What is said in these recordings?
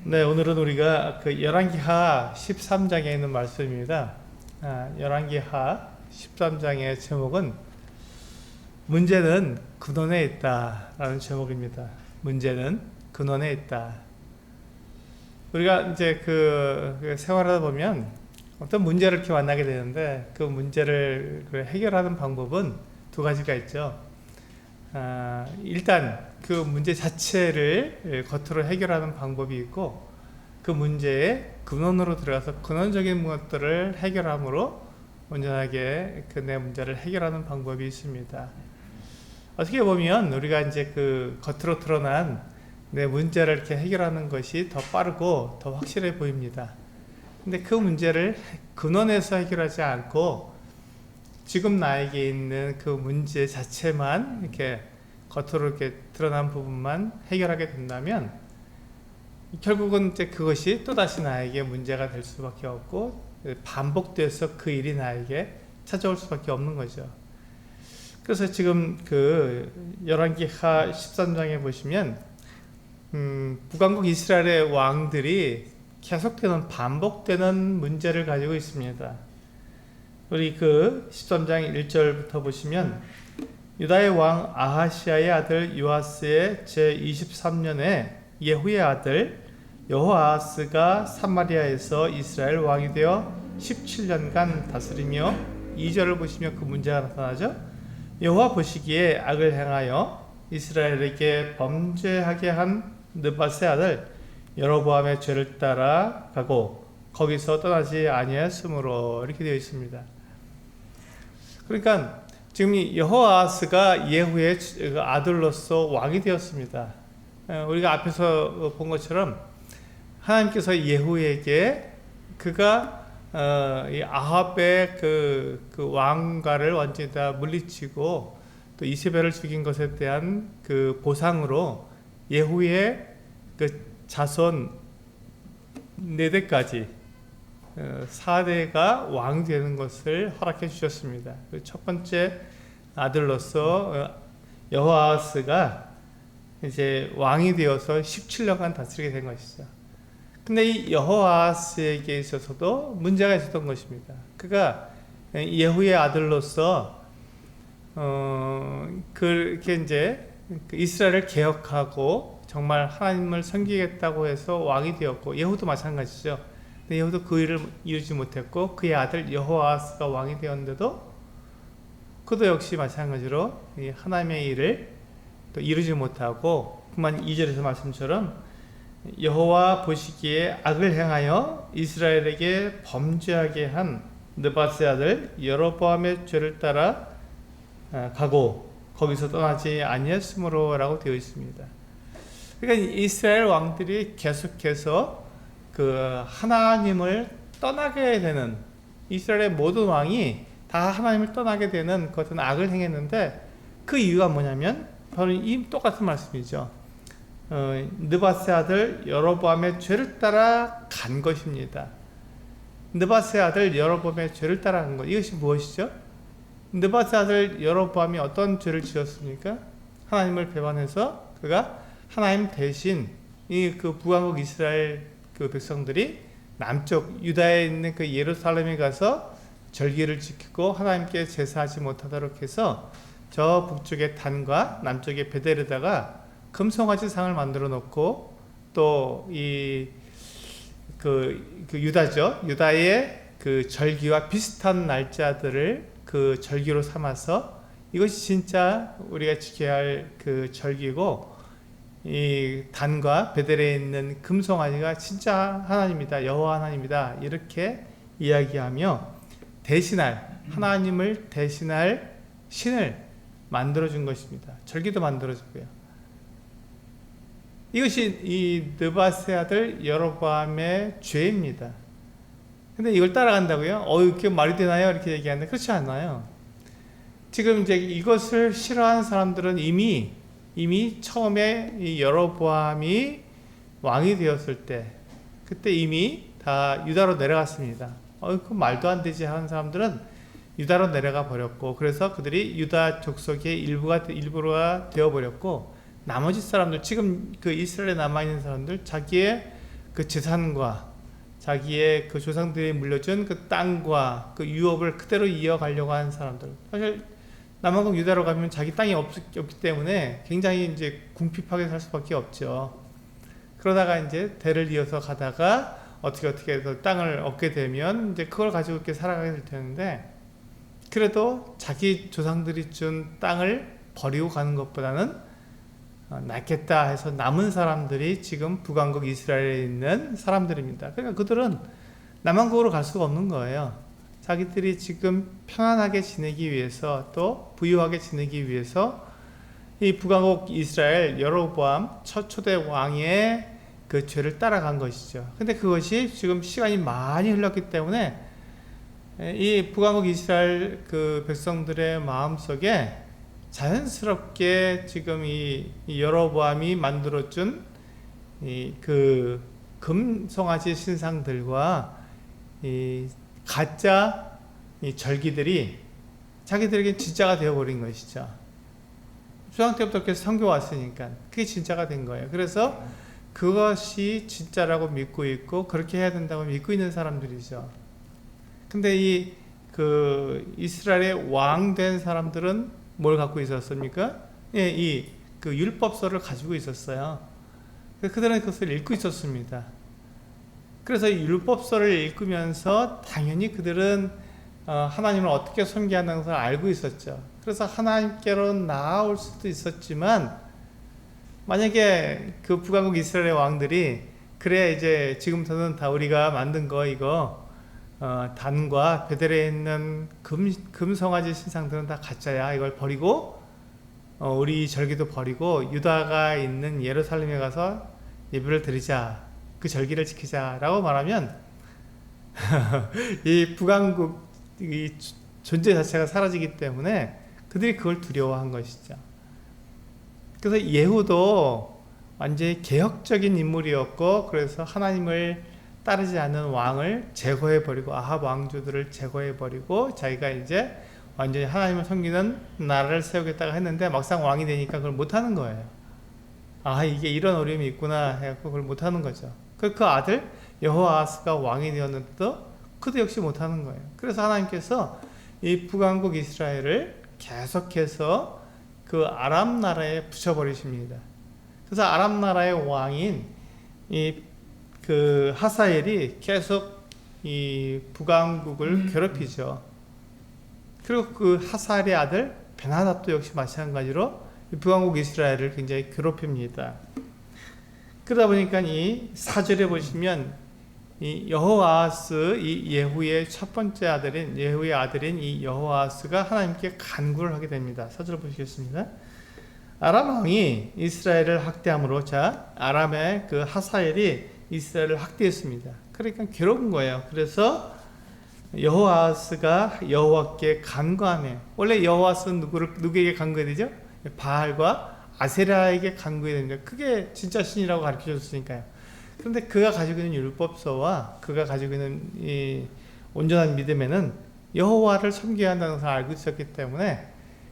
네, 오늘은 우리가 그 열왕기하 13장에 있는 말씀입니다. 열왕기하 13장의 제목은 문제는 근원에 있다라는 제목입니다. 문제는 근원에 있다. 우리가 이제 그 생활하다 보면 어떤 문제를 이렇게 만나게 되는데 그 문제를 해결하는 방법은 두 가지가 있죠. 일단 그 문제 자체를 겉으로 해결하는 방법이 있고, 그 문제의 근원으로 들어가서 근원적인 것들을 해결함으로 온전하게 그 내 문제를 해결하는 방법이 있습니다. 어떻게 보면 우리가 이제 그 겉으로 드러난 내 문제를 이렇게 해결하는 것이 더 빠르고 더 확실해 보입니다. 근데 그 문제를 근원에서 해결하지 않고 지금 나에게 있는 그 문제 자체만 이렇게 겉으로 이렇게 드러난 부분만 해결하게 된다면 결국은 이제 그것이 또다시 나에게 문제가 될 수밖에 없고 반복돼서 그 일이 나에게 찾아올 수밖에 없는 거죠. 그래서 지금 그 열왕기하 13장에 보시면 북왕국 이스라엘의 왕들이 계속되는 반복되는 문제를 가지고 있습니다. 우리 그 13장 1절부터 보시면 유다의 왕 아하시아의 아들 요아스의 제23년에 예후의 아들 여호아하스가 사마리아에서 이스라엘 왕이 되어 17년간 다스리며, 2절을 보시면 그 문제가 나타나죠. 여호와 보시기에 악을 행하여 이스라엘에게 범죄하게 한 느밧의 아들 여로보암의 죄를 따라 가고 거기서 떠나지 아니하였으므로, 이렇게 되어 있습니다. 그러니까 지금 이 여호아하스가 예후의 아들로서 왕이 되었습니다. 우리가 앞에서 본 것처럼 하나님께서 예후에게 그가 이 아합의 그 왕가를 완전히 다 물리치고 또 이세벨을 죽인 것에 대한 그 보상으로 예후의 그 자손 4대까지 4대가 왕 되는 것을 허락해 주셨습니다. 첫 번째 아들로서 여호아하스가 이제 왕이 되어서 17년간 다스리게 된 것이죠. 근데 이 여호아하스에게 있어서도 문제가 있었던 것입니다. 그가 예후의 아들로서 그렇게 이제 이스라엘을 개혁하고 정말 하나님을 섬기겠다고 해서 왕이 되었고, 예후도 마찬가지죠. 근데 예후도 그 일을 이루지 못했고 그의 아들 여호아하스가 왕이 되었는데도 그도 역시 마찬가지로 하나님의 일을 또 이루지 못하고, 그만 2절에서 말씀처럼 여호와 보시기에 악을 행하여 이스라엘에게 범죄하게 한 느밧의 아들 여로보암의 죄를 따라 가고 거기서 떠나지 아니했으므로 라고 되어 있습니다. 그러니까 이스라엘 왕들이 계속해서 그 하나님을 떠나게 되는, 이스라엘의 모든 왕이 다 하나님을 떠나게 되는 그것은 악을 행했는데, 그 이유가 뭐냐면 바로 이 똑같은 말씀이죠. 느밧의 아들 여로보암의 죄를 따라 간 것입니다. 느밧의 아들 여로보암의 죄를 따라 간 것, 이것이 무엇이죠? 느밧의 아들 여로보암이 어떤 죄를 지었습니까? 하나님을 배반해서 그가 하나님 대신 이 그 북왕국 이스라엘 그 백성들이 남쪽 유다에 있는 그 예루살렘에 가서 절기를 지키고 하나님께 제사하지 못하도록 해서 저 북쪽의 단과 남쪽의 베델에다가 금송아지 상을 만들어 놓고, 또 이 그 유다죠, 유다의 그 절기와 비슷한 날짜들을 그 절기로 삼아서 이것이 진짜 우리가 지켜야 할 그 절기고, 이 단과 베델에 있는 금송아지가 진짜 하나님이다, 여호와 하나님이다, 이렇게 이야기하며 대신할, 하나님을 대신할 신을 만들어준 것입니다. 절기도 만들어주고요. 이것이 이 느밧의 아들 여로보암의 죄입니다. 근데 이걸 따라간다고요? 이렇게 말이 되나요? 이렇게 얘기하는데 그렇지 않아요. 지금 이제 이것을 싫어하는 사람들은 이미 처음에 이 여로보암이 왕이 되었을 때, 그때 이미 다 유다로 내려갔습니다. 그 말도 안 되지 하는 사람들은 유다로 내려가 버렸고, 그래서 그들이 유다 족속의 일부가 되어 버렸고, 나머지 사람들, 지금 그 이스라엘에 남아 있는 사람들, 자기의 그 재산과 자기의 그 조상들이 물려준 그 땅과 그 유업을 그대로 이어가려고 하는 사람들. 사실 남한국 유다로 가면 자기 땅이 없기 때문에 굉장히 이제 궁핍하게 살 수밖에 없죠. 그러다가 이제 대를 이어서 가다가 어떻게 해서 땅을 얻게 되면 이제 그걸 가지고 이렇게 살아가게 될 텐데, 그래도 자기 조상들이 준 땅을 버리고 가는 것보다는 낫겠다 해서 남은 사람들이 지금 북왕국 이스라엘에 있는 사람들입니다. 그러니까 그들은 남왕국으로 갈 수가 없는 거예요. 자기들이 지금 편안하게 지내기 위해서, 또 부유하게 지내기 위해서 이 북왕국 이스라엘 여로보암 첫 초대 왕의 그 죄를 따라간 것이죠. 근데 그것이 지금 시간이 많이 흘렀기 때문에 이 북왕국 이스라엘 그 백성들의 마음속에 자연스럽게 지금 이 여로보암이 만들어준 이 그 금송아지 신상들과 이 가짜 이 절기들이 자기들에게 진짜가 되어버린 것이죠. 초등 때부터 이렇게 선교 왔으니까 그게 진짜가 된 거예요. 그래서 그것이 진짜라고 믿고 있고 그렇게 해야 된다고 믿고 있는 사람들이죠. 근데 이 그 이스라엘의 왕 된 사람들은 뭘 갖고 있었습니까? 예, 이 그 율법서를 가지고 있었어요. 그들은 그것을 읽고 있었습니다. 그래서 이 율법서를 읽으면서 당연히 그들은 하나님을 어떻게 섬겨야 하는 것을 알고 있었죠. 그래서 하나님께로 나아올 수도 있었지만, 만약에 그 북왕국 이스라엘의 왕들이 그래 이제 지금부터는 다 우리가 만든 거 이거 단과 베델에 있는 금송아지 신상들은 다 가짜야, 이걸 버리고 우리 절기도 버리고 유다가 있는 예루살렘에 가서 예배를 드리자, 그 절기를 지키자 라고 말하면 이 북왕국 이 존재 자체가 사라지기 때문에 그들이 그걸 두려워한 것이죠. 그래서 예후도 완전히 개혁적인 인물이었고, 그래서 하나님을 따르지 않는 왕을 제거해버리고 아합 왕조들을 제거해버리고 자기가 이제 완전히 하나님을 섬기는 나라를 세우겠다고 했는데, 막상 왕이 되니까 그걸 못하는 거예요. 아, 이게 이런 어려움이 있구나 해갖고 그걸 못하는 거죠. 그 아들 여호아하스가 왕이 되었는데도 그도 역시 못하는 거예요. 그래서 하나님께서 이 북왕국 이스라엘을 계속해서 그 아람 나라에 붙여버리십니다. 그래서 아람 나라의 왕인 이 그 하사엘이 계속 이 북왕국을 괴롭히죠. 그리고 그 하사엘의 아들 베나답도 역시 마찬가지로 이 북왕국 이스라엘을 굉장히 괴롭힙니다. 그러다 보니까 이 4절에 보시면 이 여호아하스, 이 예후의 첫 번째 아들인 예후의 아들인 이 여호아하스가 하나님께 간구를 하게 됩니다. 4절 보시겠습니다. 아람 왕이 이스라엘을 학대함으로, 자, 아람의 그 하사엘이 이스라엘을 학대했습니다. 그러니까 괴로운 거예요. 그래서 여호아하스가 여호와께 간구하며, 원래 여호아하스는 누구에게 간구해야 되죠? 바알과 아세라에게 간구해야 됩니다. 그게 진짜 신이라고 가르쳐 줬으니까요. 그런데 그가 가지고 있는 율법서와 그가 가지고 있는 이 온전한 믿음에는 여호와를 섬겨야 한다는 것을 알고 있었기 때문에,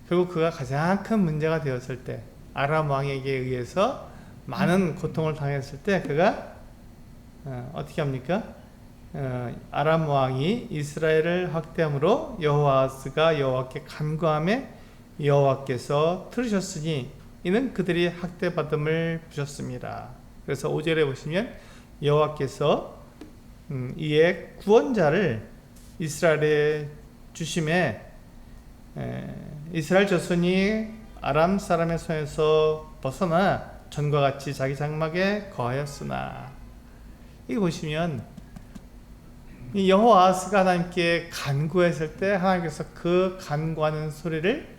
결국 그가 가장 큰 문제가 되었을 때, 아람 왕에게 의해서 많은 고통을 당했을 때 그가 어떻게 합니까? 아람 왕이 이스라엘을 학대함으로 여호아하스가 여호와께 간구하며 여호와께서 들으셨으니 이는 그들이 학대받음을 보셨습니다. 그래서 5절에 보시면 여호와께서 이에 구원자를 이스라엘에 주심에 이스라엘 자손이 아람 사람의 손에서 벗어나 전과 같이 자기 장막에 거하였으나, 이거 보시면 이 여호아하스가 하나님께 간구했을 때 하나님께서 그 간구하는 소리를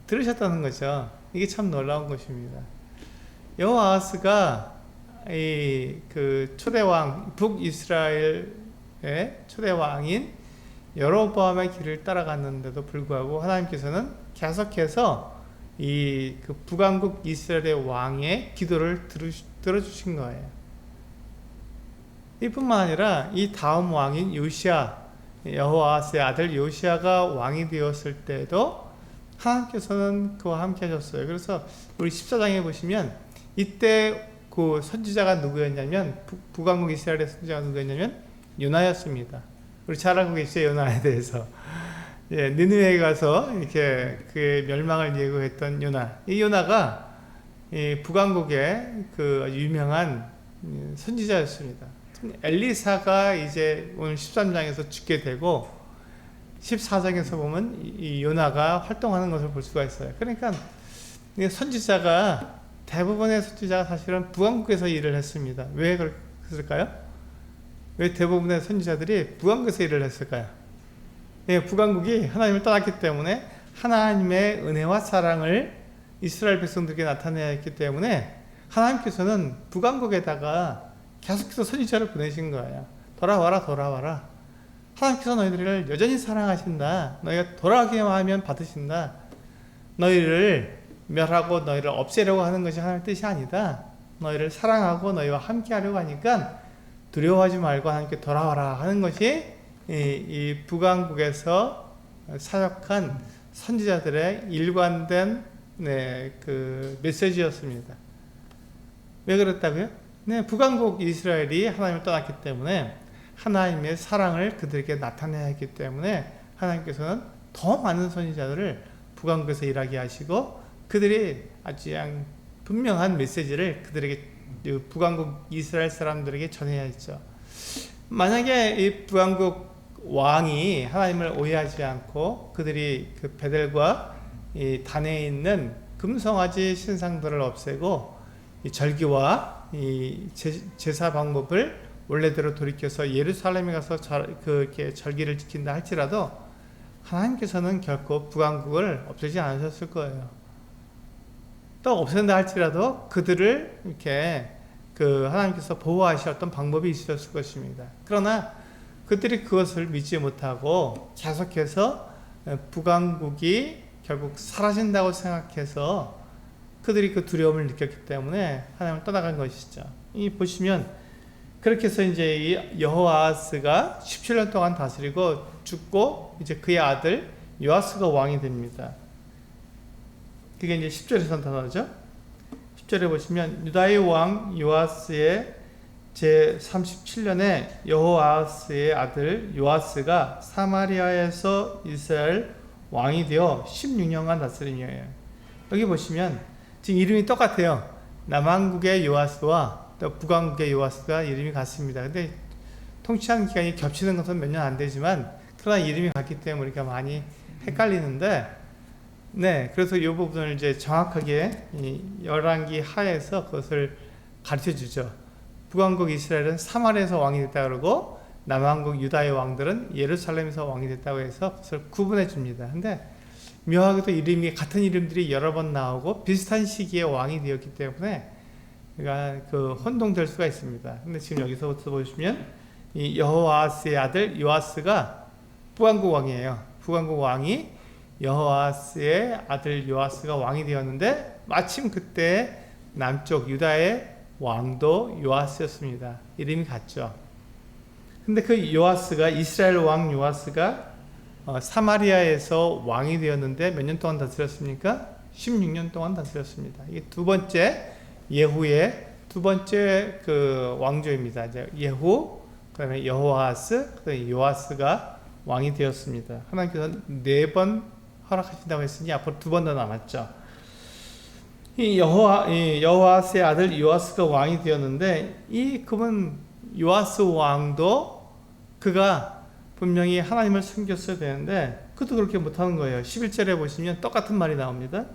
들으셨다는 거죠. 이게 참 놀라운 것입니다. 여호아하스가 이 그 초대왕 북이스라엘의 초대왕인 여로보암의 길을 따라갔는데도 불구하고 하나님께서는 계속해서 이 그 북왕국 이스라엘의 왕의 기도를 들어주신 거예요. 이뿐만 아니라 이 다음 왕인 요시야, 여호아하스의 아들 요시야가 왕이 되었을 때도 하나님께서는 그와 함께 하셨어요. 그래서 우리 14장에 보시면 이때 그 그 선지자가 누구였냐면 북왕국 이스라엘의 선지자가 누구였냐면 요나였습니다. 우리 잘 알고 계시죠? 요나에 대해서. 예, 니느웨에 가서 이렇게 그 멸망을 예고했던 요나. 이 요나가 이 북왕국의 그 유명한 선지자였습니다. 엘리사가 이제 오늘 13장에서 죽게 되고 14장에서 보면 이 요나가 활동하는 것을 볼 수가 있어요. 그러니까 선지자가 대부분의 선지자가 사실은 북왕국에서 일을 했습니다. 왜 그랬을까요? 왜 대부분의 선지자들이 북왕국에서 일을 했을까요? 네, 북왕국이 하나님을 떠났기 때문에 하나님의 은혜와 사랑을 이스라엘 백성들에게 나타내야 했기 때문에 하나님께서는 북왕국에다가 계속해서 선지자를 보내신 거예요. 돌아와라, 돌아와라. 하나님께서 너희들을 여전히 사랑하신다. 너희가 돌아가기만 하면 받으신다. 너희를 멸하고 너희를 없애려고 하는 것이 하나님의 뜻이 아니다. 너희를 사랑하고 너희와 함께 하려고 하니까 두려워하지 말고 하나님께 돌아와라 하는 것이 이 북왕국에서 사역한 선지자들의 일관된 그 메시지였습니다. 왜 그랬다고요? 네, 북왕국 이스라엘이 하나님을 떠났기 때문에 하나님의 사랑을 그들에게 나타내야 했기 때문에 하나님께서는 더 많은 선지자들을 북왕국에서 일하게 하시고 그들이 아주 분명한 메시지를 그들에게 북왕국 이스라엘 사람들에게 전해야 했죠. 만약에 이 북왕국 왕이 하나님을 오해하지 않고 그들이 그 베델과 이 단에 있는 금송아지 신상들을 없애고 이 절기와 이 제사 방법을 원래대로 돌이켜서 예루살렘에 가서 그렇게 절기를 지킨다 할지라도 하나님께서는 결코 북왕국을 없애지 않으셨을 거예요. 또 없앤다 할지라도 그들을 이렇게 그 하나님께서 보호하셨던 방법이 있었을 것입니다. 그러나 그들이 그것을 믿지 못하고 계속해서 북왕국이 결국 사라진다고 생각해서 그들이 그 두려움을 느꼈기 때문에 하나님을 떠나간 것이죠. 이 보시면 그렇게 해서 이제 이 여호아하스가 17년 동안 다스리고 죽고 이제 그의 아들 요아스가 왕이 됩니다. 그게 이제 10절에서 나타나죠. 10절에 보시면 유다의 왕 요아스의 제37년에 여호아하스의 아들 요아스가 사마리아에서 이스라엘 왕이 되어 16년간 다스림이에요. 여기 보시면 지금 이름이 똑같아요. 남왕국의 요아스와 또 북왕국의 요아스가 이름이 같습니다. 근데 통치한 기간이 겹치는 것은 몇 년 안 되지만 그러나 이름이 같기 때문에 우리가 많이 헷갈리는데 네, 그래서 이 부분을 이제 정확하게 이 열왕기 하에서 그것을 가르쳐 주죠. 북왕국 이스라엘은 사마리아에서 왕이 됐다 그러고 남왕국 유다의 왕들은 예루살렘에서 왕이 됐다고 해서 그것을 구분해 줍니다. 근데 묘하게도 이름이 같은 이름들이 여러 번 나오고 비슷한 시기에 왕이 되었기 때문에 그러니까 그 혼동될 수가 있습니다. 근데 지금 여기서부터 보시면 이 여호아스의 아들 요아스가 북왕국 왕이에요. 북왕국 왕이 여호아스의 아들 요아스가 왕이 되었는데 마침 그때 남쪽 유다의 왕도 요아스였습니다. 이름이 같죠. 근데 그 요아스가 이스라엘 왕 요아스가 사마리아에서 왕이 되었는데 몇 년 동안 다스렸습니까? 16년 동안 다스렸습니다. 이게 두 번째 예후의 두 번째 그 왕조입니다. 이제 예후, 그다음에 여호아스, 그다음에 요아스가 왕이 되었습니다. 하나님께서 4번 허락하신다고 했으니 앞으로 2번 더 남았죠. 이 여호아스의 아들 요아스가 왕이 되었는데 그분 요아스 왕도 그가 분명히 하나님을 섬겼어야 되는데 그것도 그렇게 못하는 거예요. 11절에 보시면 똑같은 말이 나옵니다.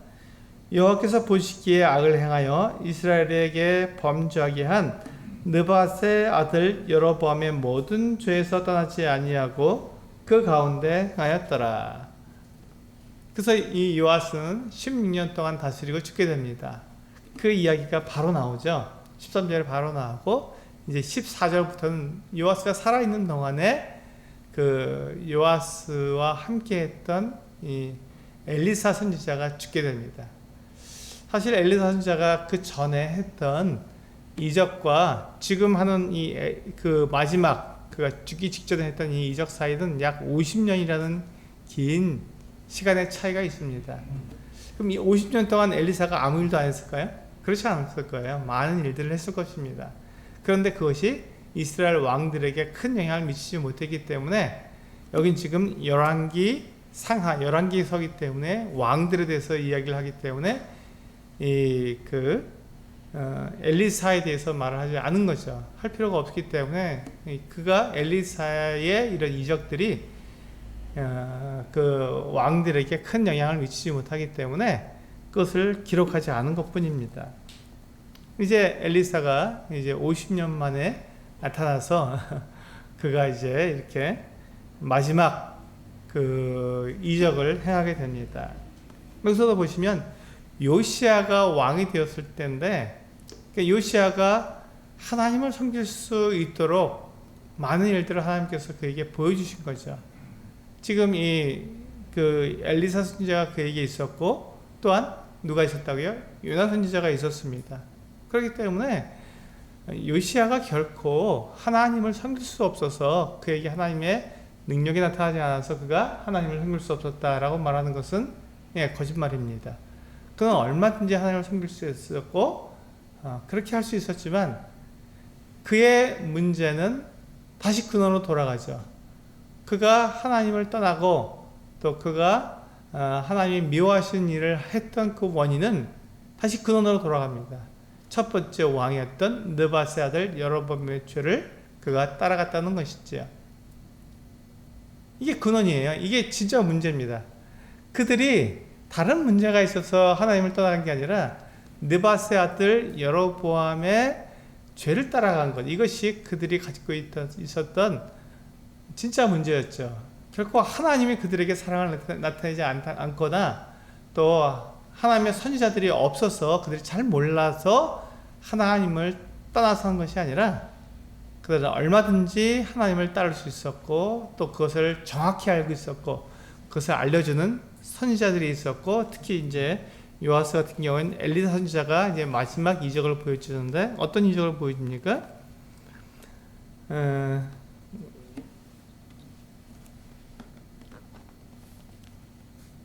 여호와께서 보시기에 악을 행하여 이스라엘에게 범죄하게 한 느밧의 아들 여로보암의 모든 죄에서 떠나지 아니하고 그 가운데 행하였더라. 그래서 이 요아스는 16년 동안 다스리고 죽게 됩니다. 그 이야기가 바로 나오죠. 13절에 바로 나오고 이제 14절부터는 요아스가 살아있는 동안에 그 요아스와 함께했던 이 엘리사 선지자가 죽게 됩니다. 사실 엘리사 선지자가 그 전에 했던 이적과 지금 하는 그 마지막 그가 죽기 직전에 했던 이 이적 사이는 약 50년이라는 긴 시간의 차이가 있습니다. 그럼 이 50년 동안 엘리사가 아무 일도 안 했을까요? 그렇지 않았을 거예요. 많은 일들을 했을 것입니다. 그런데 그것이 이스라엘 왕들에게 큰 영향을 미치지 못했기 때문에 여긴 지금 열왕기 상하, 열왕기서기 때문에 왕들에 대해서 이야기를 하기 때문에 엘리사에 대해서 말을 하지 않은 거죠. 할 필요가 없기 때문에 그가 엘리사의 이런 이적들이 그 왕들에게 큰 영향을 미치지 못하기 때문에 그것을 기록하지 않은 것뿐입니다. 이제 엘리사가 이제 50년 만에 나타나서 그가 이제 이렇게 마지막 그 이적을 행하게 됩니다. 여기서도 보시면 요시야가 왕이 되었을 때인데 요시야가 하나님을 섬길 수 있도록 많은 일들을 하나님께서 그에게 보여주신 거죠. 지금 그 엘리사 선지자가 그에게 있었고 또한 누가 있었다고요? 요나 선지자가 있었습니다. 그렇기 때문에 요시야가 결코 하나님을 섬길 수 없어서 그에게 하나님의 능력이 나타나지 않아서 그가 하나님을 섬길 수 없었다라고 말하는 것은 거짓말입니다. 그는 얼마든지 하나님을 섬길 수 있었고 그렇게 할 수 있었지만 그의 문제는 다시 근원으로 돌아가죠. 그가 하나님을 떠나고 또 그가 하나님이 미워하시는 일을 했던 그 원인은 다시 근원으로 돌아갑니다. 첫 번째 왕이었던 느바세 아들 여로보암의 죄를 그가 따라갔다는 것이죠. 이게 근원이에요. 이게 진짜 문제입니다. 그들이 다른 문제가 있어서 하나님을 떠나간 게 아니라 느바세 아들 여로보암의 죄를 따라간 것, 이것이 그들이 가지고 있었던 진짜 문제였죠. 결코 하나님이 그들에게 사랑을 나타내지 않거나 또 하나님의 선지자들이 없어서 그들이 잘 몰라서 하나님을 떠나서 한 것이 아니라 그들은 얼마든지 하나님을 따를 수 있었고 또 그것을 정확히 알고 있었고 그것을 알려주는 선지자들이 있었고 특히 이제 요아스 같은 경우에는 엘리사 선지자가 이제 마지막 이적을 보여주는데 어떤 이적을 보여줍니까?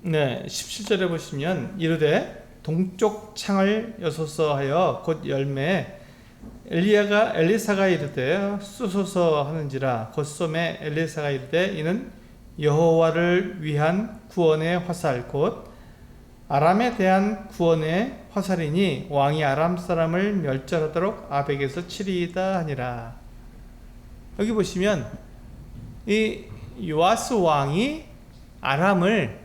네, 17절에 보시면 이르되 동쪽 창을 여소서 하여 곧 열매 엘리사가 이르되 쏘소서 하는지라 곧 엘리사가 이르되 이는 여호와를 위한 구원의 화살 곧 아람에 대한 구원의 화살이니 왕이 아람 사람을 멸절하도록 아벡에서 치리이다 하니라. 여기 보시면 이 요아스 왕이 아람을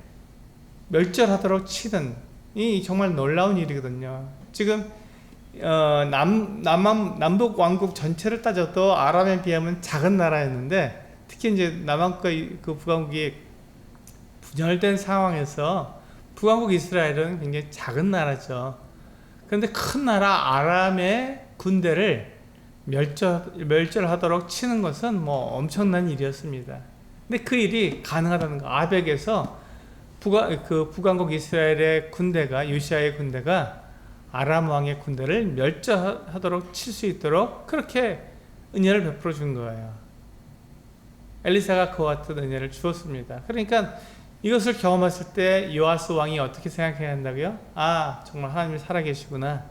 멸절하도록 치는 이 정말 놀라운 일이거든요. 지금 남북 왕국 전체를 따져도 아람에 비하면 작은 나라였는데 특히 이제 남한과 그 북왕국이 분열된 상황에서 북왕국 이스라엘은 굉장히 작은 나라죠. 그런데 큰 나라 아람의 군대를 멸절하도록 치는 것은 뭐 엄청난 일이었습니다. 근데 그 일이 가능하다는 거. 아벡에서 북왕국 이스라엘의 군대가 요시야의 군대가 아람 왕의 군대를 멸절하도록 칠 수 있도록 그렇게 은혜를 베풀어 준 거예요. 엘리사가 그와 같은 은혜를 주었습니다. 그러니까 이것을 경험했을 때 요아스 왕이 어떻게 생각해야 한다고요? 아, 정말 하나님이 살아계시구나.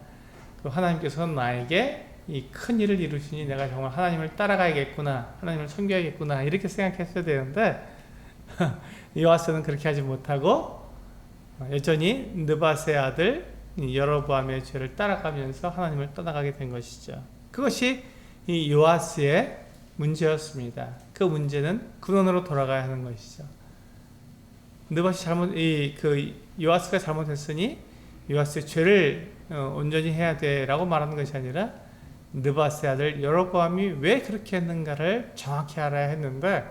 하나님께서는 나에게 이 큰 일을 이루시니 내가 정말 하나님을 따라가야겠구나. 하나님을 섬겨야겠구나. 이렇게 생각했어야 되는데 요아스는 그렇게 하지 못하고 여전히 느바세 아들 여로보암의 죄를 따라가면서 하나님을 떠나가게 된 것이죠. 그것이 이 요아스의 문제였습니다. 그 문제는 근원으로 돌아가야 하는 것이죠. 요아스가 잘못했으니 요아스의 죄를 온전히 해야 돼라고 말하는 것이 아니라 느바세 아들 여로보암이 왜 그렇게 했는가를 정확히 알아야 했는데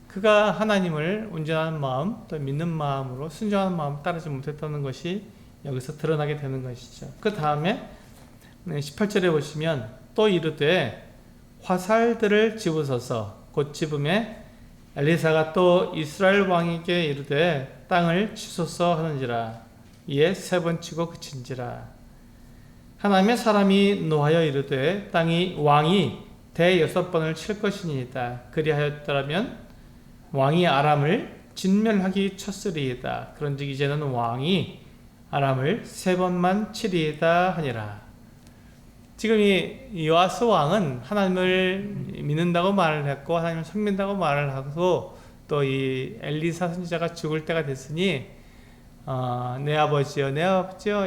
그가 하나님을 온전한 마음 또 믿는 마음으로 순종하는 마음 따르지 못했다는 것이 여기서 드러나게 되는 것이죠. 그 다음에 18절에 보시면 또 이르되 화살들을 집으소서 곧 집음에 엘리사가 또 이스라엘 왕에게 이르되 땅을 치소서 하는지라 이에 세 번 치고 그친지라. 하나님의 사람이 노하여 이르되 왕이 대여섯 번을 칠 것이니이다. 그리하였더라면 왕이 아람을 진멸하기 쳤으리이다. 그런즉 이제는 왕이 아람을 3번만 치리이다 하니라. 지금 이 요아스 왕은 하나님을 믿는다고 말을 했고 하나님을 섬긴다고 말을 하고 또 이 엘리사 선지자가 죽을 때가 됐으니 내 아버지여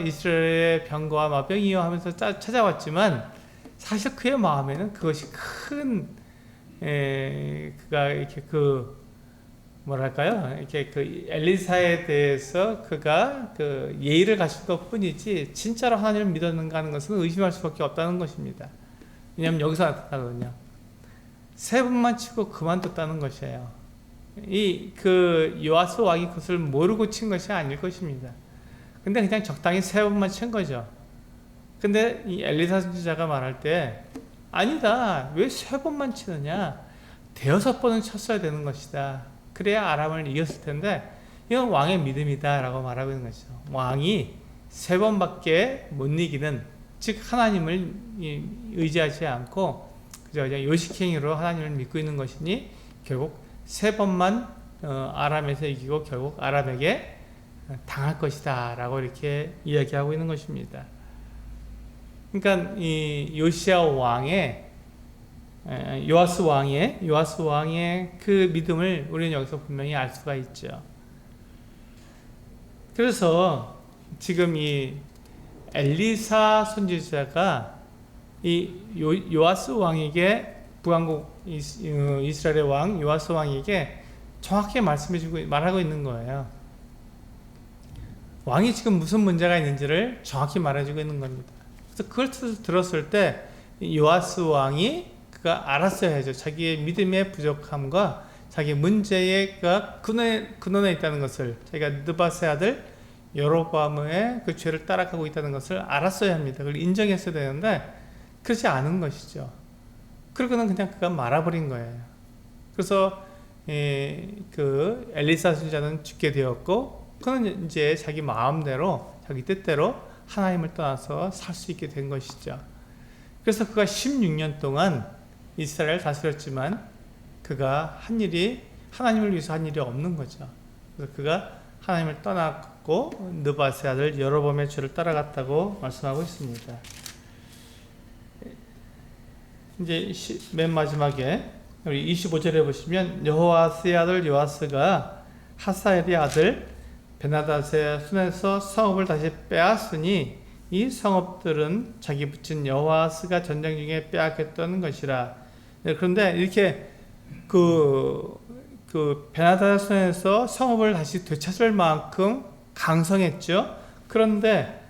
이스라엘의 병거와 마병이여 하면서 찾아왔지만 사실 그의 마음에는 그것이 큰 그가 이렇게 뭐랄까요? 이렇게 엘리사에 대해서 그가 예의를 갖춘 것 뿐이지, 진짜로 하나님을 믿었는가 하는 것은 의심할 수밖에 없다는 것입니다. 왜냐하면 여기서 나타나거든요. 3번만 치고 그만뒀다는 것이에요. 요아스 왕이 그것을 모르고 친 것이 아닐 것입니다. 근데 그냥 적당히 3번만 친 거죠. 근데 이 엘리사 선지자가 말할 때, 아니다. 왜 3번만 치느냐? 5번은 쳤어야 되는 것이다. 그래야 아람을 이겼을 텐데 이건 왕의 믿음이다 라고 말하고 있는 것이죠. 왕이 3번밖에 못 이기는, 즉 하나님을 의지하지 않고 그저 요식행위로 하나님을 믿고 있는 것이니 결국 3번만 아람에서 이기고 결국 아람에게 당할 것이다 라고 이렇게 이야기하고 있는 것입니다. 그러니까 이 요아스 왕의 그 믿음을 우리는 여기서 분명히 알 수가 있죠. 그래서 지금 이 엘리사 선지자가 이 요아스 왕에게, 북왕국 이스라엘의 왕 요아스 왕에게 정확히 말하고 있는 거예요. 왕이 지금 무슨 문제가 있는지를 정확히 말해주고 있는 겁니다. 그래서 그걸 들었을 때 요아스 왕이 그가 알았어야죠. 자기의 믿음의 부족함과 자기 문제의 근원에 있다는 것을, 자기가 느밧의 아들 여로보암의 그 죄를 따라가고 있다는 것을 알았어야 합니다. 그걸 인정했어야 되는데 그렇지 않은 것이죠. 그러고는 그냥 그가 말아버린 거예요. 그래서 엘리사 선지자는 죽게 되었고, 그는 이제 자기 마음대로 자기 뜻대로 하나님을 떠나서 살 수 있게 된 것이죠. 그래서 그가 16년 동안 이스라엘을 다스렸지만 그가 하나님을 위해서 한 일이 없는 거죠. 그래서 그가 하나님을 떠났고 느밧의 아들 여로보암의 죄를 따라갔다고 말씀하고 있습니다. 이제 맨 마지막에 우리 25절에 보시면 여호아스의 아들 요아스가 하사엘의 아들 베나닷의 손에서 성읍을 다시 빼앗으니 이 성읍들은 자기 붙인 여호아스가 전쟁 중에 빼앗겼던 것이라. 그런데 이렇게 베나닷의 손에서 성읍을 다시 되찾을 만큼 강성했죠. 그런데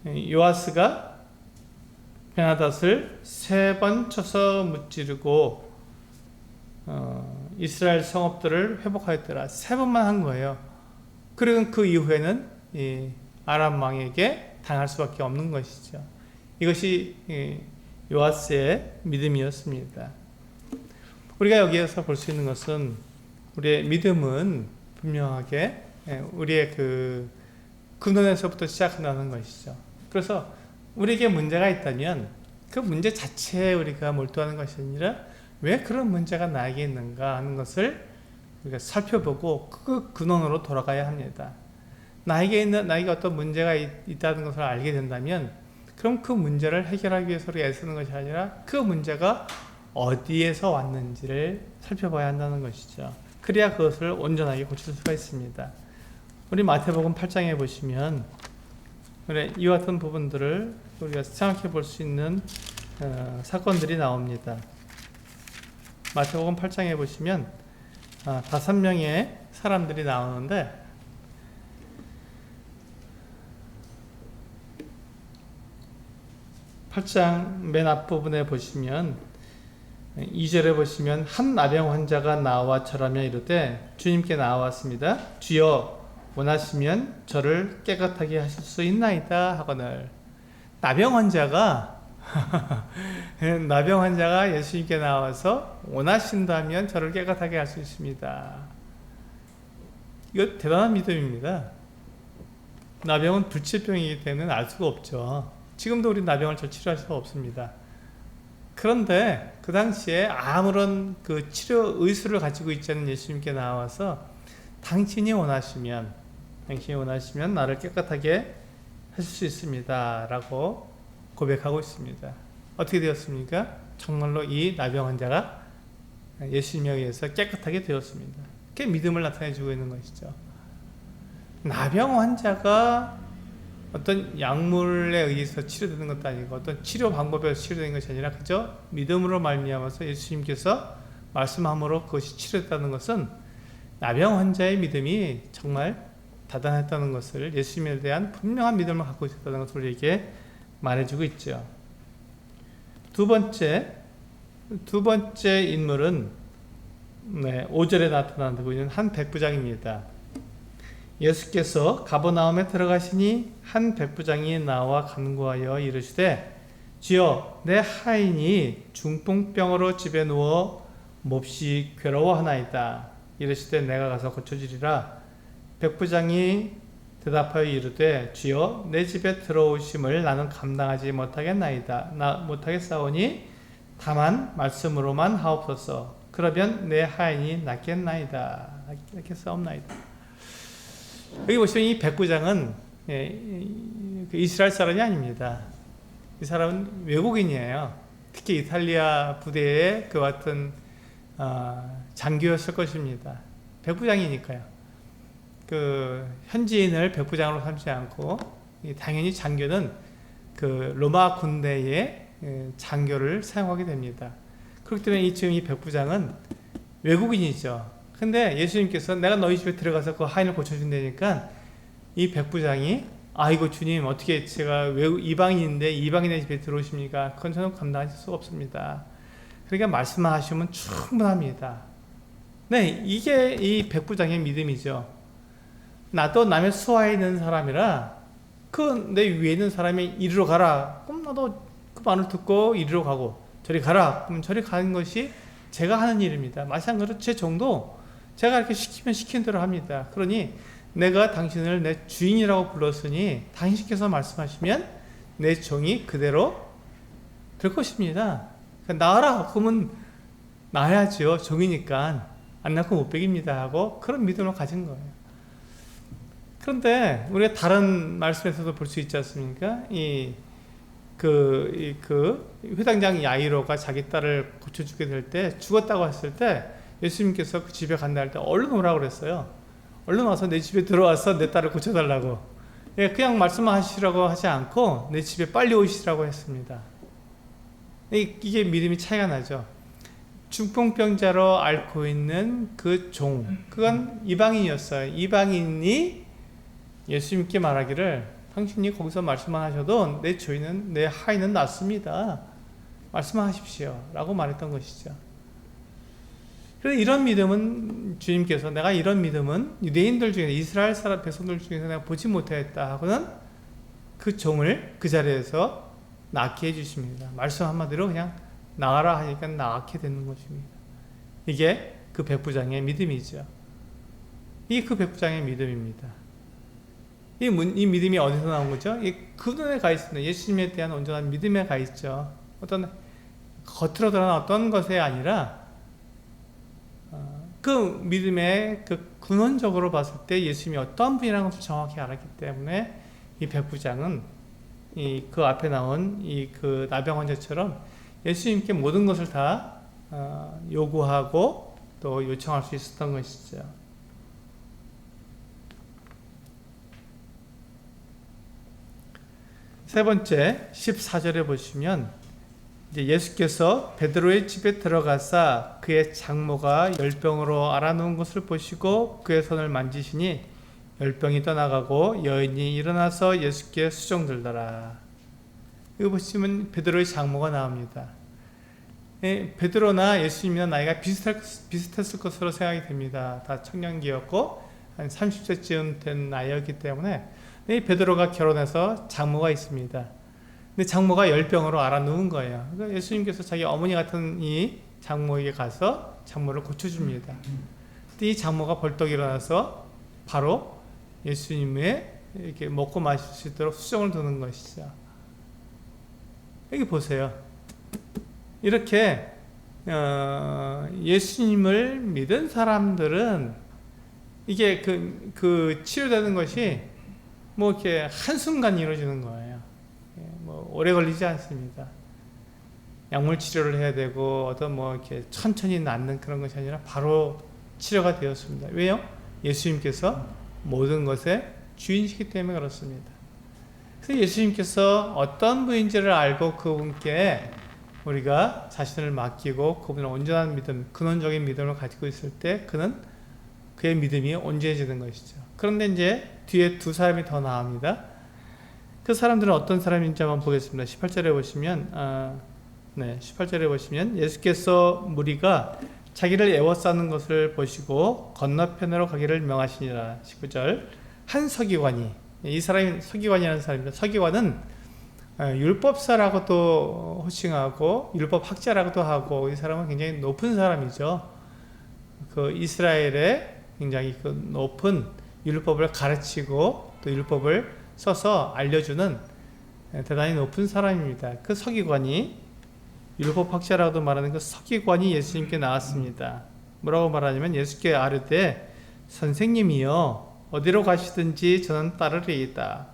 요아스가 베나닷을 3번 쳐서 무찌르고 이스라엘 성읍들을 회복하였더라. 3번만 한 거예요. 그리고 그 이후에는 아람 왕에게 당할 수밖에 없는 것이죠. 이것이 요아스의 믿음이었습니다. 우리가 여기에서 볼 수 있는 것은 우리의 믿음은 분명하게 우리의 근원에서부터 시작한다는 것이죠. 그래서 우리에게 문제가 있다면 그 문제 자체에 우리가 몰두하는 것이 아니라 왜 그런 문제가 나에게 있는가 하는 것을 우리가 살펴보고 그 근원으로 돌아가야 합니다. 나에게 어떤 문제가 있다는 것을 알게 된다면 그럼 그 문제를 해결하기 위해서 우리가 애쓰는 것이 아니라 그 문제가 어디에서 왔는지를 살펴봐야 한다는 것이죠. 그래야 그것을 온전하게 고칠 수가 있습니다. 우리 마태복음 8장에 보시면 이와 같은 부분들을 우리가 생각해 볼 수 있는 사건들이 나옵니다. 마태복음 8장에 보시면 5명의 사람들이 나오는데 8장 맨 앞부분에 보시면 2절에 보시면 한 나병 환자가 나와 절하며 이르되 주님께 나왔습니다. 주여 원하시면 저를 깨끗하게 하실 수 있나이다 하거늘. 나병 환자가 예수님께 나와서 원하신다면 저를 깨끗하게 할 수 있습니다. 이거 대단한 믿음입니다. 나병은 불치병이기 때문에 알 수가 없죠. 지금도 우리 나병을 치료할 수가 없습니다. 그런데 그 당시에 아무런 치료 의술을 가지고 있지 않은 예수님께 나와서 당신이 원하시면 당신이 원하시면 나를 깨끗하게 하실 수 있습니다 라고 고백하고 있습니다. 어떻게 되었습니까? 정말로 이 나병 환자가 예수님에 의해서 깨끗하게 되었습니다. 그게 믿음을 나타내주고 있는 것이죠. 나병 환자가 어떤 약물에 의해서 치료되는 것도 아니고 어떤 치료 방법에서 치료되는 것이 아니라 그저 믿음으로 말미암아서 예수님께서 말씀함으로 그것이 치료됐다는 것은 나병 환자의 믿음이 정말 대단했다는 것을, 예수님에 대한 분명한 믿음을 갖고 있었다는 것을 우리에게 말해주고 있죠. 두 번째 인물은 5절에 나타나고 있는 한 백부장입니다. 예수께서 가버나움에 들어가시니 한 백부장이 나와 간구하여 이르시되 주여 내 하인이 중풍병으로 집에 누워 몹시 괴로워하나이다. 이르시되 내가 가서 고쳐주리라. 백부장이 대답하여 이르되 주여 내 집에 들어오심을 나는 감당하지 못하겠사오니 다만 말씀으로만 하옵소서. 그러면 내 하인이 낫겠나이다. 여기 보시면 이 백부장은 이스라엘 사람이 아닙니다. 이 사람은 외국인이에요. 특히 이탈리아 부대의 그 같은 장교였을 것입니다. 백부장이니까요. 그 현지인을 백부장으로 삼지 않고 당연히 장교는 그 로마 군대의 장교를 사용하게 됩니다. 그렇기 때문에 지금 이 백부장은 외국인이죠. 근데 예수님께서 내가 너희 집에 들어가서 그 하인을 고쳐준다니까 이 백부장이 아이고 주님 어떻게 제가 이방인인데 이방인의 집에 들어오십니까? 그건 저는 감당하실 수가 없습니다. 그러니까 말씀만 하시면 충분합니다. 네, 이게 이 백부장의 믿음이죠. 나도 남의 수하에 있는 사람이라 그 내 위에 있는 사람이 이리로 가라. 그럼 나도 그 말을 듣고 이리로 가고 저리 가라. 그럼 저리 가는 것이 제가 하는 일입니다. 마찬가지로 제 종도 제가 이렇게 시키면 시킨 대로 합니다. 그러니 내가 당신을 내 주인이라고 불렀으니 당신께서 말씀하시면 내 종이 그대로 될 것입니다. 그러니까 나으라. 그러면 나야죠. 종이니까 안 낳고 못 beg입니다 하고 그런 믿음을 가진 거예요. 그런데 우리가 다른 말씀에서도 볼 수 있지 않습니까? 회당장 야이로가 자기 딸을 고쳐주게 될 때, 죽었다고 했을 때 예수님께서 그 집에 간다 할 때 얼른 오라고 그랬어요. 얼른 와서 내 집에 들어와서 내 딸을 고쳐달라고. 그냥 말씀하시라고 하지 않고 내 집에 빨리 오시라고 했습니다. 이게 믿음이 차이가 나죠. 중풍병자로 앓고 있는 그 종, 그건 이방인이었어요. 이방인이 예수님께 말하기를 당신이 거기서 말씀만 하셔도 내 주인은, 내 하인은 낫습니다. 말씀하십시오 라고 말했던 것이죠. 그래서 이런 믿음은 주님께서, 내가 이런 믿음은 유대인들 중에, 이스라엘 사람 백성들 중에서 내가 보지 못했다 하고는 그 종을 그 자리에서 낫게 해주십니다. 말씀 한마디로 그냥 나가라 하니까 낫게 되는 것입니다. 이게 그 백부장의 믿음이죠. 이게 그 백부장의 믿음입니다. 이 믿음이 어디서 나온 거죠? 그분에 가 있습니다. 예수님에 대한 온전한 믿음에 가 있죠. 어떤 겉으로 드러난 어떤 것에 아니라 그 믿음의 그 근원적으로 봤을 때 예수님이 어떤 분이라는 것을 정확히 알았기 때문에 이 백부장은 그 앞에 나온 그 나병 환자처럼 예수님께 모든 것을 다 요구하고 또 요청할 수 있었던 것이죠. 세 번째 14절에 보시면 이제 예수께서 베드로의 집에 들어가사 그의 장모가 열병으로 앓아누운 것을 보시고 그의 손을 만지시니 열병이 떠나가고 여인이 일어나서 예수께 수종들더라. 이거 보시면 베드로의 장모가 나옵니다. 베드로나 예수님이나 나이가 비슷했을 것으로 생각이 됩니다. 다 청년기였고 한 30세쯤 된 나이였기 때문에 이 베드로가 결혼해서 장모가 있습니다. 근데 장모가 열병으로 앓아누운 거예요. 그러니까 예수님께서 자기 어머니 같은 이 장모에게 가서 장모를 고쳐줍니다. 근데 이 장모가 벌떡 일어나서 바로 예수님의 이렇게 먹고 마실 수 있도록 수종을 두는 것이죠. 여기 보세요. 이렇게 예수님을 믿은 사람들은 이게 그 치료되는 것이 뭐 이렇게 한순간 이루어지는 거예요. 뭐 오래 걸리지 않습니다. 약물 치료를 해야 되고 어떤 뭐 이렇게 천천히 낫는 그런 것이 아니라 바로 치료가 되었습니다. 왜요? 예수님께서 모든 것의 주인이시기 때문에 그렇습니다. 그래서 예수님께서 어떤 분인지를 알고 그분께 우리가 자신을 맡기고 그분의 온전한 믿음, 근원적인 믿음을 가지고 있을 때 그의 믿음이 온전해지는 것이죠. 그런데 이제 뒤에 두 사람이 더 나옵니다. 그 사람들은 어떤 사람인지 한번 보겠습니다. 18절에 보시면 18절에 보시면 예수께서 무리가 자기를 애워싸는 것을 보시고 건너편으로 가기를 명하시니라. 19절 한 서기관이, 이 사람이 서기관이라는 사람입니다. 서기관은 율법사라고도 호칭하고 율법학자라고도 하고 이 사람은 굉장히 높은 사람이죠. 그 이스라엘의 굉장히 그 높은 율법을 가르치고 또 율법을 써서 알려주는 대단히 높은 사람입니다. 그 서기관이, 율법학자라고도 말하는 그 서기관이 예수님께 나왔습니다. 뭐라고 말하냐면 예수께 아뢰되 선생님이여 어디로 가시든지 저는 따르리이다.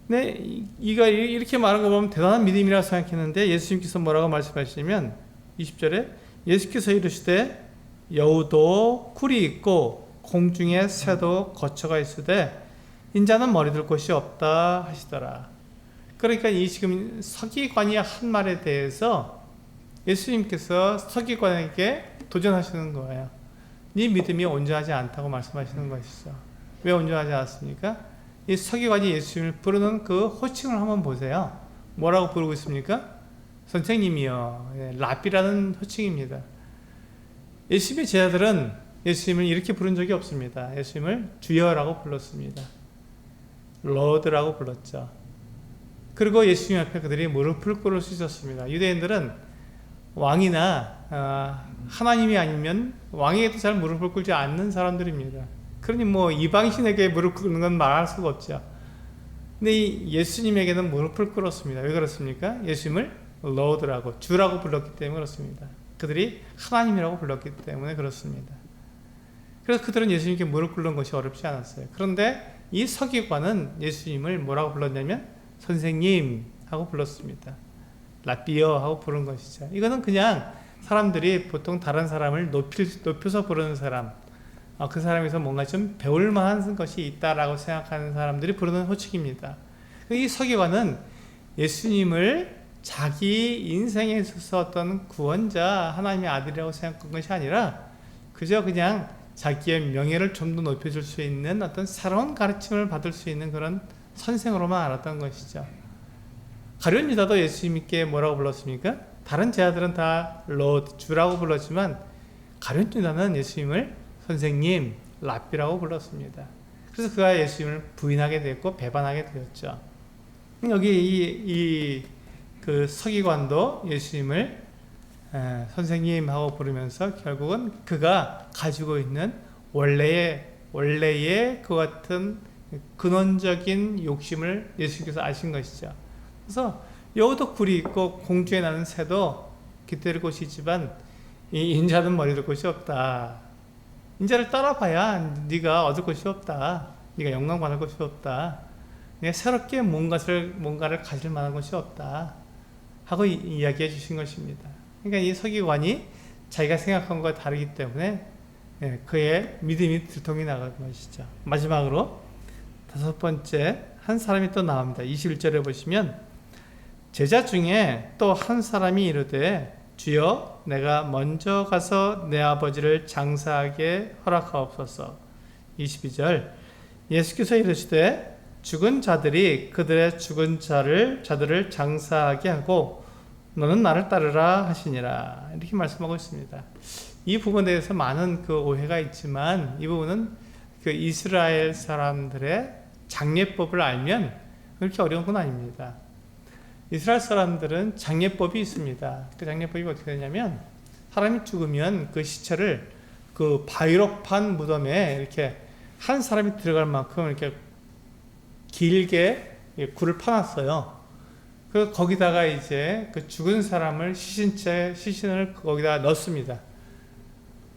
네, 이가 이렇게 말한 거 보면 대단한 믿음이라고 생각했는데 예수님께서 뭐라고 말씀하시냐면 20절에 예수께서 이르시되 여우도 굴이 있고 공중에 새도 거처가 있으되 인자는 머리 둘 곳이 없다 하시더라. 그러니까 이 지금 서기관이 한 말에 대해서 예수님께서 서기관에게 도전하시는 거예요. 네 믿음이 온전하지 않다고 말씀하시는 것이죠. 왜 온전하지 않습니까? 이 서기관이 예수님을 부르는 그 호칭을 한번 보세요. 뭐라고 부르고 있습니까? 선생님이요. 랍비라는 호칭입니다. 예수님의 제자들은 예수님을 이렇게 부른 적이 없습니다. 예수님을 주여라고 불렀습니다. 로드라고 불렀죠. 그리고 예수님 앞에 그들이 무릎을 꿇을 수 있었습니다. 유대인들은 왕이나 하나님이 아니면 왕에게도 잘 무릎을 꿇지 않는 사람들입니다. 그러니 뭐 이방신에게 무릎 꿇는 건 말할 수가 없죠. 근데 이 예수님에게는 무릎을 꿇었습니다. 왜 그렇습니까? 예수님을 로드라고, 주라고 불렀기 때문에 그렇습니다. 그들이 하나님이라고 불렀기 때문에 그렇습니다. 그래서 그들은 예수님께 무릎 꿇는 것이 어렵지 않았어요. 그런데 이 서기관은 예수님을 뭐라고 불렀냐면 선생님 하고 불렀습니다. 라비어 하고 부른 것이죠. 이거는 그냥 사람들이 보통 다른 사람을 높여서 부르는 사람, 그 사람에서 뭔가 좀 배울 만한 것이 있다라고 생각하는 사람들이 부르는 호칭입니다. 이 서기관은 예수님을 자기 인생에 있어서 어떤 구원자, 하나님의 아들이라고 생각한 것이 아니라 그저 그냥 자기의 명예를 좀 더 높여줄 수 있는 어떤 새로운 가르침을 받을 수 있는 그런 선생으로만 알았던 것이죠. 가룟 유다도 예수님께 뭐라고 불렀습니까? 다른 제자들은 다 로드, 주라고 불렀지만 가룟 유다는 예수님을 선생님, 랍비라고 불렀습니다. 그래서 그가 예수님을 부인하게 됐고 배반하게 되었죠. 여기 그 서기관도 예수님을 선생님 하고 부르면서 결국은 그가 가지고 있는 원래의 그 같은 근원적인 욕심을 예수님께서 아신 것이죠. 그래서 여우도 굴이 있고 공중에 나는 새도 깃들 곳이 있지만 이 인자는 머리 둘 곳이 없다. 인자를 따라봐야 네가 얻을 것이 없다. 네가 영광 받을 것이 없다. 네가 새롭게 뭔가를 가질 만한 것이 없다. 하고 이야기해 주신 것입니다. 그러니까 이 서기관이 자기가 생각한 것과 다르기 때문에 그의 믿음이 들통이 나간 것이죠. 마지막으로 다섯 번째 한 사람이 또 나옵니다. 21절에 보시면 제자 중에 또 한 사람이 이르되 주여 내가 먼저 가서 내 아버지를 장사하게 허락하옵소서. 22절 예수께서 이르시되 죽은 자들이 그들의 죽은 자들을 장사하게 하고 너는 나를 따르라 하시니라. 이렇게 말씀하고 있습니다. 이 부분에 대해서 많은 그 오해가 있지만 이 부분은 그 이스라엘 사람들의 장례법을 알면 그렇게 어려운 건 아닙니다. 이스라엘 사람들은 장례법이 있습니다. 그 장례법이 어떻게 되냐면 사람이 죽으면 그 시체를 그 바위로판 무덤에 이렇게 한 사람이 들어갈 만큼 이렇게 길게 굴을 파놨어요. 그 거기다가 이제 그 죽은 사람을 시신을 거기다 넣습니다.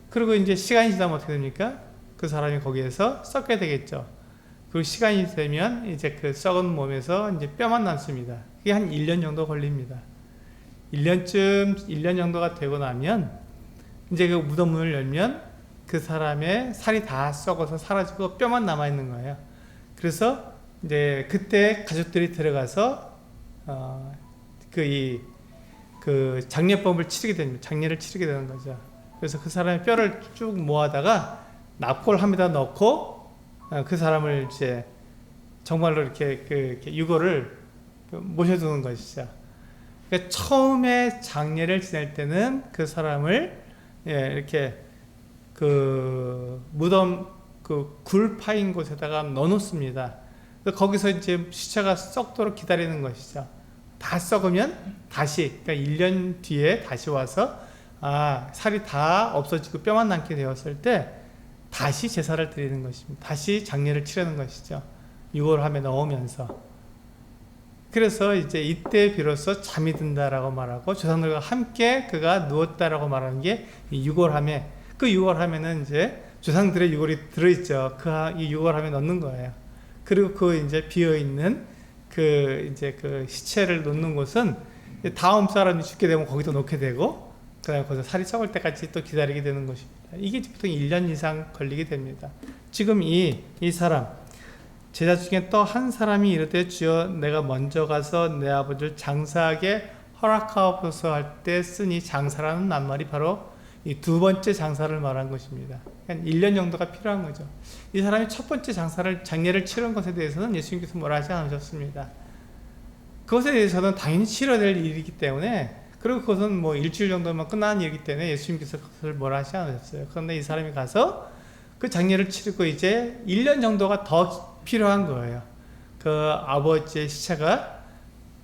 그리고 이제 시간이 지나면 어떻게 됩니까? 그 사람이 거기에서 썩게 되겠죠. 그리고 시간이 되면 이제 그 썩은 몸에서 이제 뼈만 남습니다. 그게 한 1년 정도 걸립니다. 1년 정도가 되고 나면 이제 그 무덤 문을 열면 그 사람의 살이 다 썩어서 사라지고 뼈만 남아 있는 거예요. 그래서 이제 그때 가족들이 들어가서 그 장례법을 치르게 됩니다. 장례를 치르게 되는 거죠. 그래서 그 사람의 뼈를 쭉 모아다가 납골함에다 넣고 그 사람을 이제 정말로 이렇게 유골을 모셔두는 것이죠. 그러니까 처음에 장례를 지낼 때는 그 사람을 이렇게 그 무덤 그 굴 파인 곳에다가 넣어놓습니다. 거기서 이제 시체가 썩도록 기다리는 것이죠. 다 썩으면 다시, 그러니까 1년 뒤에 다시 와서 살이 다 없어지고 뼈만 남게 되었을 때 다시 제사를 드리는 것입니다. 다시 장례를 치르는 것이죠. 유골함에 넣으면서. 그래서 이제 이때 비로소 잠이 든다라고 말하고 조상들과 함께 그가 누웠다라고 말하는 게 이 유골함에, 그 유골함에는 이제 조상들의 유골이 들어있죠. 이 유골함에 넣는 거예요. 그리고 그 이제 비어있는 그 시체를 놓는 곳은 다음 사람이 죽게 되면 거기도 놓게 되고, 그 다음에 거기서 살이 썩을 때까지 또 기다리게 되는 것입니다. 이게 보통 1년 이상 걸리게 됩니다. 지금 이 사람, 제자 중에 또 한 사람이 이르되 주여 내가 먼저 가서 내 아버지를 장사하게 허락하옵소서 할 때 쓰니 장사라는 낱말이 바로 이 두 번째 장사를 말한 것입니다. 그러니까 1년 정도가 필요한 거죠. 이 사람이 첫 번째 장례를 치른 것에 대해서는 예수님께서 뭐라 하지 않으셨습니다. 그것에 대해서는 당연히 치러야 될 일이기 때문에, 그리고 그것은 뭐 일주일 정도만 끝나는 일이기 때문에 예수님께서 그것을 뭐라 하지 않으셨어요. 그런데 이 사람이 가서 그 장례를 치르고 이제 1년 정도가 더 필요한 거예요. 그 아버지의 시체가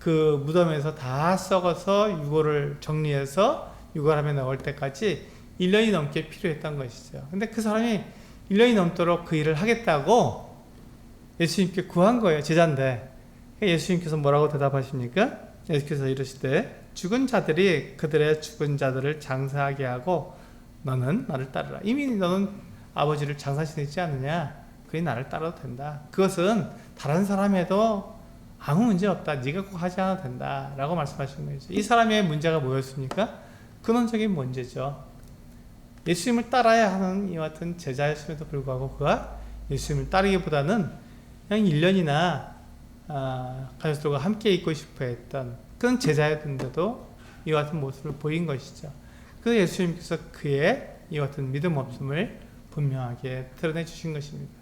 그 무덤에서 다 썩어서 유골을 정리해서 유골함에 넣을 때까지 1년이 넘게 필요했던 것이죠. 근데 그 사람이 1년이 넘도록 그 일을 하겠다고 예수님께 구한 거예요. 제자인데. 예수님께서 뭐라고 대답하십니까? 예수께서 이르시되 죽은 자들이 그들의 죽은 자들을 장사하게 하고 너는 나를 따르라. 이미 너는 아버지를 장사 지내지 않느냐? 그게 나를 따라도 된다. 그것은 다른 사람에도 아무 문제 없다. 네가 꼭 하지 않아도 된다. 라고 말씀하신 거죠. 이 사람의 문제가 뭐였습니까? 근원적인 문제죠. 예수님을 따라야 하는 이와 같은 제자였음에도 불구하고 그가 예수님을 따르기보다는 그냥 1년이나 가족들과 함께 있고 싶어 했던 그런 제자였는데도 이와 같은 모습을 보인 것이죠. 그래서 예수님께서 그의 이와 같은 믿음 없음을 분명하게 드러내 주신 것입니다.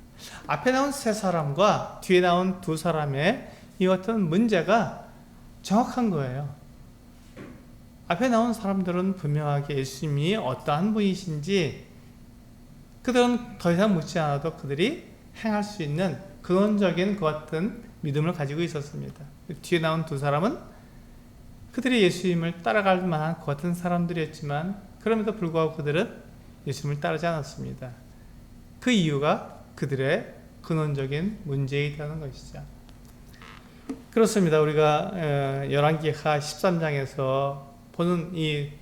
앞에 나온 세 사람과 뒤에 나온 두 사람의 이와 같은 문제가 정확한 거예요. 앞에 나온 사람들은 분명하게 예수님이 어떠한 분이신지 그들은 더 이상 묻지 않아도 그들이 행할 수 있는 근원적인 그 같은 믿음을 가지고 있었습니다. 뒤에 나온 두 사람은 그들이 예수님을 따라갈 만한 그 같은 사람들이었지만 그럼에도 불구하고 그들은 예수님을 따르지 않았습니다. 그 이유가 그들의 근원적인 문제에 있다는 것이죠. 그렇습니다. 우리가 열왕기하 13장에서 보는 이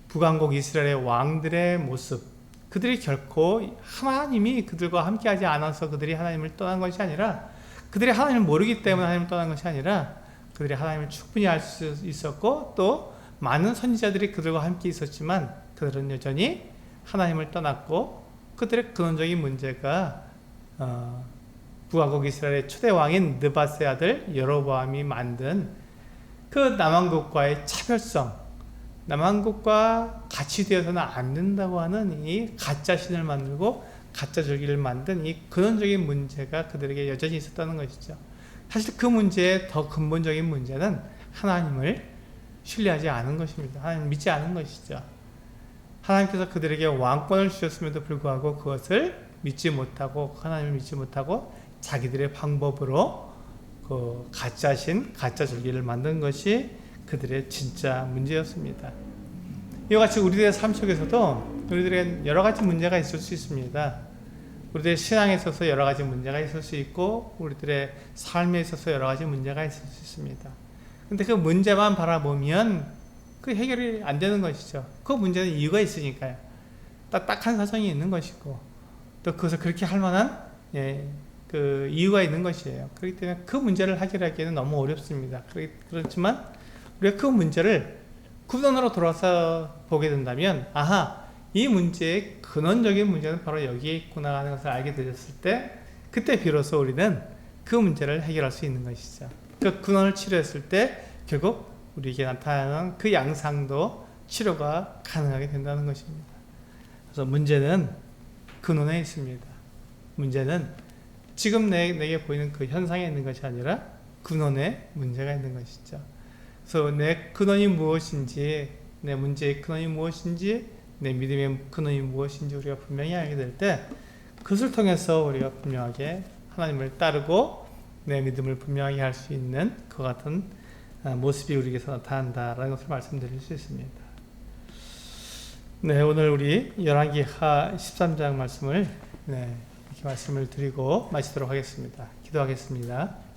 북왕국 이스라엘의 왕들의 모습, 그들이 결코 하나님이 그들과 함께하지 않아서 그들이 하나님을 떠난 것이 아니라, 그들이 하나님을 모르기 때문에 하나님을 떠난 것이 아니라 그들이 하나님을 충분히 알 수 있었고 또 많은 선지자들이 그들과 함께 있었지만 그들은 여전히 하나님을 떠났고, 그들의 근원적인 문제가 북왕국 이스라엘의 초대 왕인 느밧의 아들 여로보암이 만든 그 남왕국과의 차별성, 남왕국과 같이 되어서는 안 된다고 하는 이 가짜 신을 만들고 가짜 절기를 만든 이 근원적인 문제가 그들에게 여전히 있었다는 것이죠. 사실 그 문제의 더 근본적인 문제는 하나님을 신뢰하지 않은 것입니다. 하나님을 믿지 않은 것이죠. 하나님께서 그들에게 왕권을 주셨음에도 불구하고 그것을 믿지 못하고, 하나님을 믿지 못하고 자기들의 방법으로 그 가짜 신, 가짜 절기를 만든 것이 그들의 진짜 문제였습니다. 이와 같이 우리들의 삶 속에서도 우리들의 여러 가지 문제가 있을 수 있습니다. 우리들의 신앙에 있어서 여러 가지 문제가 있을 수 있고 우리들의 삶에 있어서 여러 가지 문제가 있을 수 있습니다. 근데 그 문제만 바라보면 그 해결이 안 되는 것이죠. 그 문제는 이유가 있으니까요. 딱딱한 사정이 있는 것이고, 또 또 그것을 그렇게 할 만한 그 이유가 있는 것이에요. 그렇기 때문에 그 문제를 해결하기에는 너무 어렵습니다. 그렇지만 우리가 그 문제를 근원으로 돌아서 보게 된다면, 아하, 이 문제의 근원적인 문제는 바로 여기에 있구나 하는 것을 알게 되었을 때, 그때 비로소 우리는 그 문제를 해결할 수 있는 것이죠. 그 근원을 치료했을 때 결국 우리에게 나타나는 그 양상도 치료가 가능하게 된다는 것입니다. 그래서 문제는 근원에 있습니다. 문제는 지금 내게 보이는 그 현상에 있는 것이 아니라 근원에 문제가 있는 것이죠. 그래서 내 근원이 무엇인지, 내 문제의 근원이 무엇인지, 내 믿음의 근원이 무엇인지 우리가 분명히 알게 될 때, 그것을 통해서 우리가 분명하게 하나님을 따르고 내 믿음을 분명하게 할 수 있는 그 같은 모습이 우리에게서 나타난다라는 것을 말씀드릴 수 있습니다. 네, 오늘 우리 열왕기하 13장 말씀을 이렇게 말씀을 드리고 마치도록 하겠습니다. 기도하겠습니다.